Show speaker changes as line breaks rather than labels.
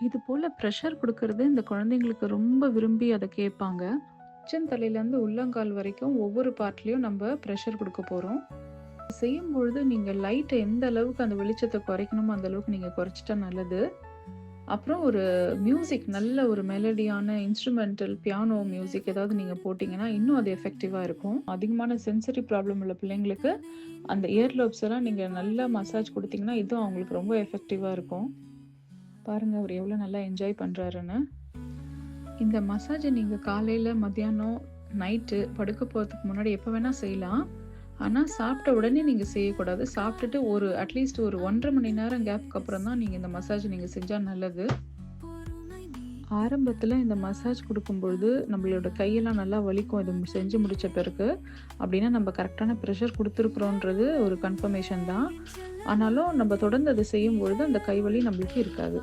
இது போல ப்ரெஷர் குடுக்கறது இந்த குழந்தைங்களுக்கு ரொம்ப விரும்பி அத கேட்பாங்க. உச்சந்தலையிலேருந்து உள்ளங்கால் வரைக்கும் ஒவ்வொரு பார்ட்லயும் நம்ப ப்ரெஷர் குடுக்க போறோம். செய்யும்பொழுது நீங்க லைட்ட எந்த அளவுக்கு அந்த வெளிச்சத்த குறைக்கணுமோ, அந்த அளவுக்கு நீங்க குறைச்சிட்டா நல்லது. அப்புறம் ஒரு மியூசிக் நல்ல ஒரு மெலடியான இன்ஸ்ட்ருமெண்டல் பியானோ மியூசிக் ஏதாவது நீங்க போட்டீங்கன்னா, இன்னும் அது எஃபெக்டிவா இருக்கும். அதிகமான சென்சரி ப்ராப்ளம் உள்ள பிள்ளைங்களுக்கு, அந்த இயர் லோப்ஸ் எல்லாம் நீங்க நல்லா மசாஜ் குடுத்தீங்கன்னா, இதுவும் அவங்களுக்கு ரொம்ப எஃபெக்டிவா இருக்கும். பாருங்க அவரு எவ்வளோ நல்லா என்ஜாய் பண்றாருன்னு. இந்த மசாஜ நீங்க காலையில, மத்தியானம், நைட்டு படுக்க போறதுக்கு முன்னாடி எப்ப வேணா செய்யலாம். ஆனா, சாப்பிட்ட உடனே நீங்க செய்யக்கூடாது. சாப்பிட்டுட்டு அட்லீஸ்ட் ஒரு 1 1/2 மணி நேரம் கேப்க்கு அப்புறம் தான் நீங்க இந்த மசாஜ் நீங்க செஞ்சா நல்லது. ஆரம்பத்துல இந்த மசாஜ் குடுக்கும்பொழுது, நம்மளோட கையெல்லாம் நல்லா வலிக்கும். இது செஞ்சு முடிச்ச பிறகு. அப்டின்னா நம்ம கரெக்ட்டான ப்ரெஷர் குடுத்துருக்குறோன்றது ஒரு கன்ஃபர்மேஷன் தான். ஆனாலும் நம்ம தொடர்ந்து அத செய்யும்பொழுது அந்த கை வலி நம்மளுக்கு இருக்காது.